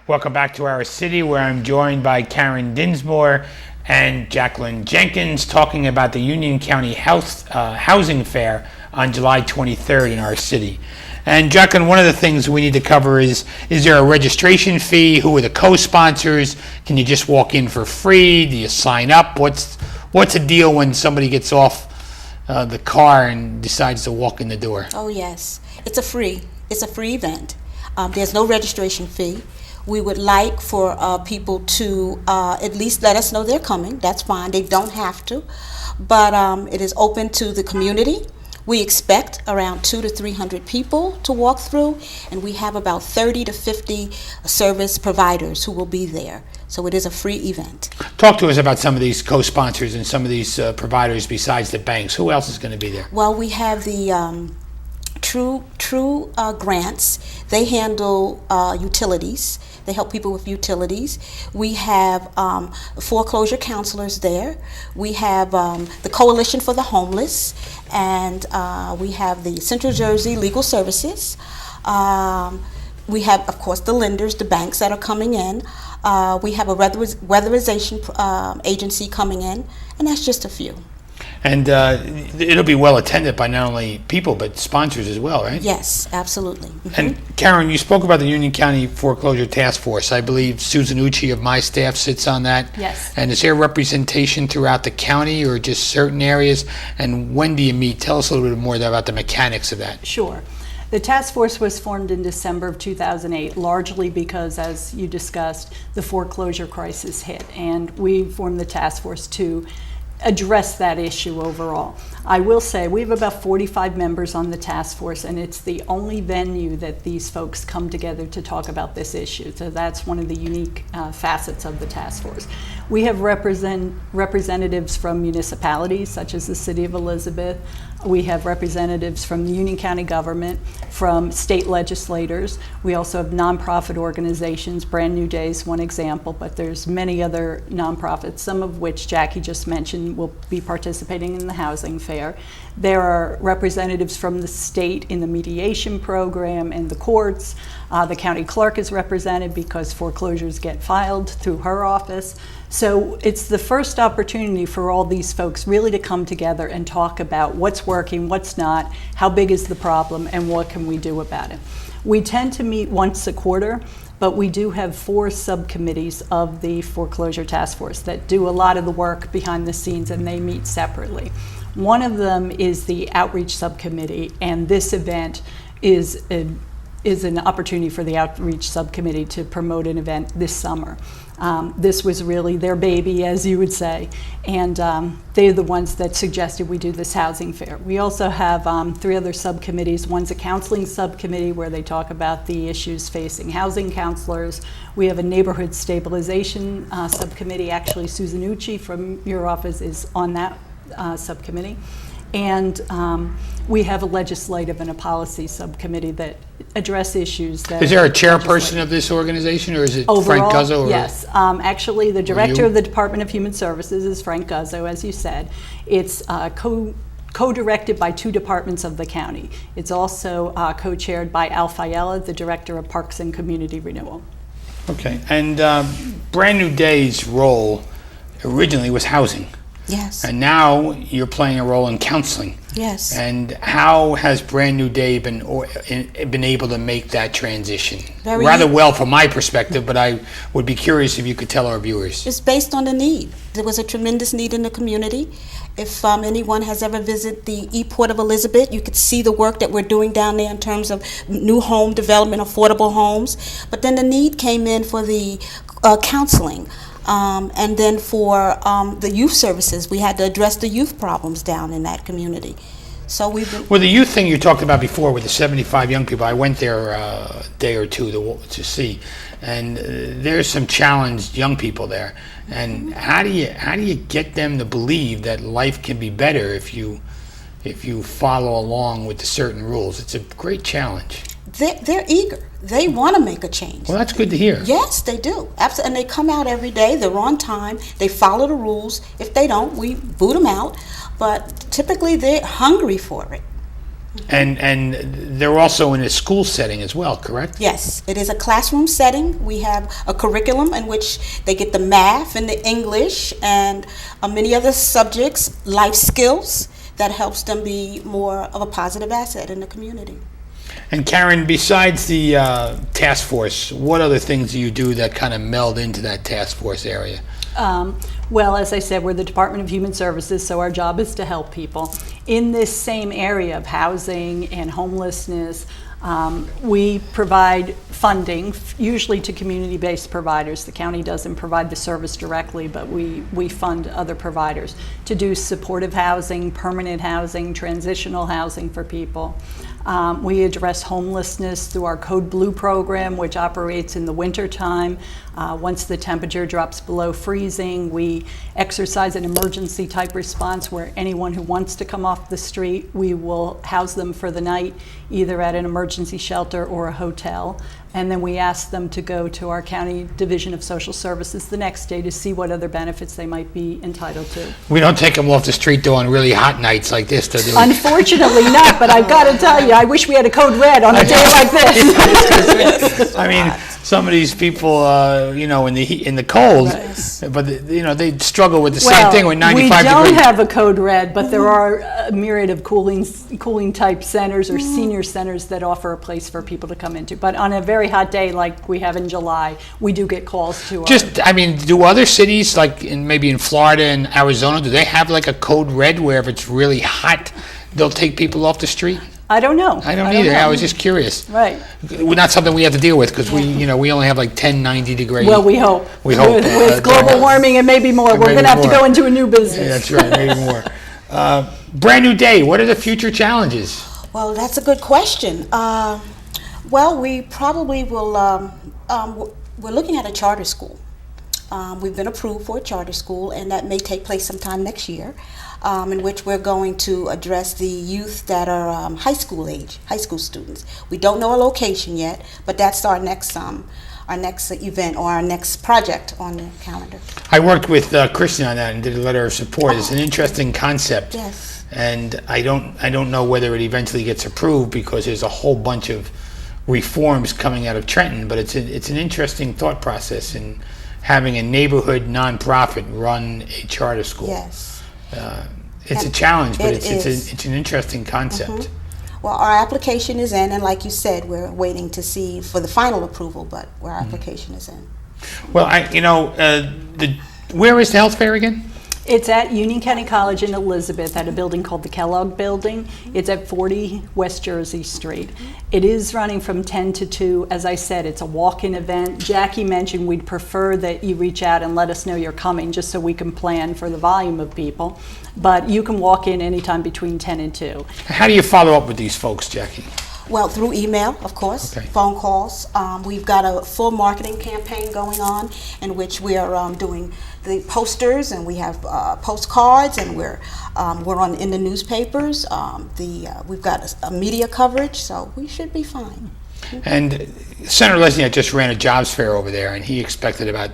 Welcome back to our city, where I'm joined by Karen Dinsmore and Jacqueline Jenkins, talking about the Union County Housing Fair on July 23rd in our city. And Jacqueline, one of the things we need to cover is there a registration fee? Who are the co-sponsors? Can you just walk in for free? Do you sign up? What's the deal when somebody gets off the car and decides to walk in the door? Oh yes, it's a free event. There's no registration fee. We would like for people to at least let us know they're coming. That's fine. They don't have to, but it is open to the community. We expect around 200 to 300 people to walk through, and we have about 30 to 50 service providers who will be there. So it is a free event. Talk to us about some of these co-sponsors and some of these providers besides the banks. Who else is going to be there? Well, we have the True Grants. They handle utilities. They help people with utilities. We have foreclosure counselors there. We have the Coalition for the Homeless, and we have the Central Jersey Legal Services. We have, of course, the lenders, the banks that are coming in. We have a weatherization agency coming in, and that's just a few. And it'll be well attended by not only people, but sponsors as well, right? Yes, absolutely. Mm-hmm. And Karen, you spoke about the Union County Foreclosure Task Force. I believe Susan Ucci of my staff sits on that. Yes. And is there representation throughout the county or just certain areas? And when do you meet? Tell us a little bit more about the mechanics of that. Sure. The task force was formed in December of 2008, largely because, as you discussed, the foreclosure crisis hit. And we formed the task force to address that issue overall. I will say we have about 45 members on the task force, and it's the only venue that these folks come together to talk about this issue. So that's one of the unique facets of the task force. We have representatives from municipalities such as the City of Elizabeth. We have representatives from the Union County government, from state legislators. We also have nonprofit organizations. Brand New Day is one example, but there's many other nonprofits, some of which Jackie just mentioned will be participating in the housing fair. There are representatives from the state in the mediation program and the courts. The county clerk is represented because foreclosures get filed through her office. So it's the first opportunity for all these folks really to come together and talk about what's working, what's not, how big is the problem, and what can we do about it. We tend to meet once a quarter, but we do have 4 subcommittees of the Foreclosure Task Force that do a lot of the work behind the scenes, and they meet separately. One of them is the Outreach Subcommittee, and this event is an opportunity for the Outreach Subcommittee to promote an event this summer. This was really their baby, as you would say, and they're the ones that suggested we do this housing fair. We also have 3 other subcommittees. One's a counseling subcommittee where they talk about the issues facing housing counselors. We have a neighborhood stabilization subcommittee. Actually, Susan Ucci from your office is on that subcommittee. And we have a legislative and a policy subcommittee that address issues that... Is there a chairperson of this organization, or is it overall, Frank Guzzo? Yes. Actually, the director of the Department of Human Services is Frank Guzzo, as you said. It's co-directed by 2 departments of the county. It's also co-chaired by Al Fayella, the director of Parks and Community Renewal. Okay. And Brand New Day's role originally was housing. Yes. And now you're playing a role in counseling. Yes. And how has Brand New Day been able to make that transition? Rather well from my perspective, but I would be curious if you could tell our viewers. It's based on the need. There was a tremendous need in the community. If anyone has ever visited the E-Port of Elizabeth, you could see the work that we're doing down there in terms of new home development, affordable homes. But then the need came in for the counseling. And then for the youth services, we had to address the youth problems down in that community. So we've been... Well, the youth thing you talked about before with the 75 young people, I went there a day or two to see, and there's some challenged young people there. And how do you get them to believe that life can be better if you follow along with the certain rules? It's a great challenge. They're eager. They want to make a change. Well, that's good to hear. Yes, they do. Absolutely. And they come out every day. They're on time. They follow the rules. If they don't, we boot them out. But typically, they're hungry for it. And they're also in a school setting as well, correct? Yes, it is a classroom setting. We have a curriculum in which they get the math and the English and many other subjects, life skills, that helps them be more of a positive asset in the community. And Karen, besides the task force, what other things do you do that kind of meld into that task force area? Well, as I said, we're the Department of Human Services, so our job is to help people. In this same area of housing and homelessness, we provide funding, usually to community-based providers. The county doesn't provide the service directly, but we fund other providers to do supportive housing, permanent housing, transitional housing for people. We address homelessness through our Code Blue program, which operates in the wintertime. Once the temperature drops below freezing, we exercise an emergency type response where anyone who wants to come off the street, we will house them for the night, either at an emergency shelter or a hotel. And then we ask them to go to our County Division of Social Services the next day to see what other benefits they might be entitled to. We don't take them off the street though on really hot nights like this, do we? Unfortunately not, but I've got to tell you, I wish we had a code red on a day like this. I mean, some of these people, in the heat, in the cold, but they struggle with the same thing with 95 we don't degrees. have a code red, but there are a myriad of cooling type centers or senior centers that offer a place for people to come into. But on a very hot day like we have in July, we do get calls to Do other cities like maybe in Florida and Arizona, do they have like a code red where if it's really hot, they'll take people off the street? I don't know. I don't either. I was just curious. Right. Not something we have to deal with because we only have like 10, 90 degree. Well, we hope. We hope. With global warming and maybe more, we're going to have to go into a new business. Yeah, that's right, maybe more. Brand new day. What are the future challenges? Well, that's a good question. Well, we probably will, we're looking at a charter school. We've been approved for a charter school, and that may take place sometime next year, in which we're going to address the youth that are high school age, high school students. We don't know a location yet, but that's our next event or our next project on the calendar. I worked with Kristen on that and did a letter of support. It's an interesting concept. Yes. And I don't know whether it eventually gets approved because there's a whole bunch of reforms coming out of Trenton, but it's an interesting thought process in having a neighborhood nonprofit run a charter school. Yes. It's a challenge, but it's an interesting concept. Mm-hmm. Well, our application is in, and like you said, we're waiting to see for the final approval, but our application is in. Well, where is the health fair again? It's at Union County College in Elizabeth at a building called the Kellogg Building. It's at 40 West Jersey Street. It is running from 10 to 2. As I said, it's a walk-in event. Jackie mentioned we'd prefer that you reach out and let us know you're coming just so we can plan for the volume of people. But you can walk in anytime between 10 and 2. How do you follow up with these folks, Jackie? Well, through email, of course, Okay. phone calls. We've got a full marketing campaign going on in which we are doing the posters, and we have postcards, and we're in the newspapers. We've got a media coverage, so we should be fine. And Senator Lesniak just ran a jobs fair over there, and he expected about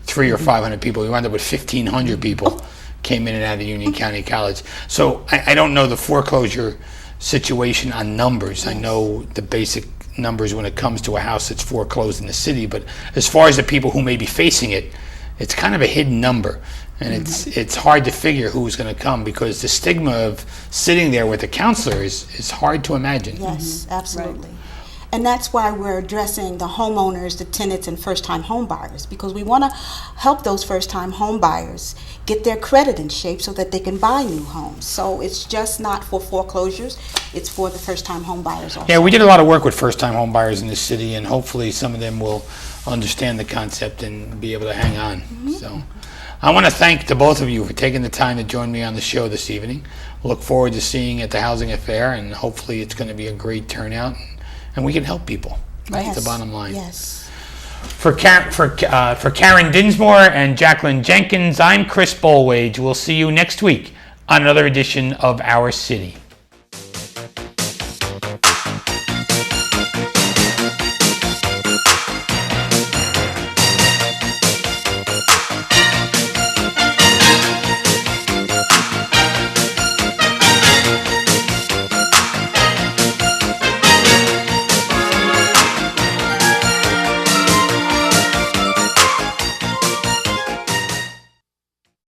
300 or 500 people. We wound up with 1,500 people came in and out of Union County College. So I don't know the foreclosure situation on numbers. I know the basic numbers when it comes to a house that's foreclosed in the city, but as far as the people who may be facing it, it's kind of a hidden number, and it's hard to figure who's going to come because the stigma of sitting there with a counselor is hard to imagine. Yes, absolutely. And that's why we're addressing the homeowners, the tenants, and first-time home buyers, because we want to help those first-time home buyers get their credit in shape so that they can buy new homes. So it's just not for foreclosures, it's for the first-time home buyers also. Yeah, we did a lot of work with first-time home buyers in this city, and hopefully some of them will understand the concept and be able to hang on. So I want to thank the both of you for taking the time to join me on the show this evening. Look forward to seeing you at the Housing Affair, and hopefully it's going to be a great turnout, and we can help people. That's the bottom line. Yes. For Karen Dinsmore and Jacqueline Jenkins, I'm Chris Bolwage. We'll see you next week on another edition of Our City.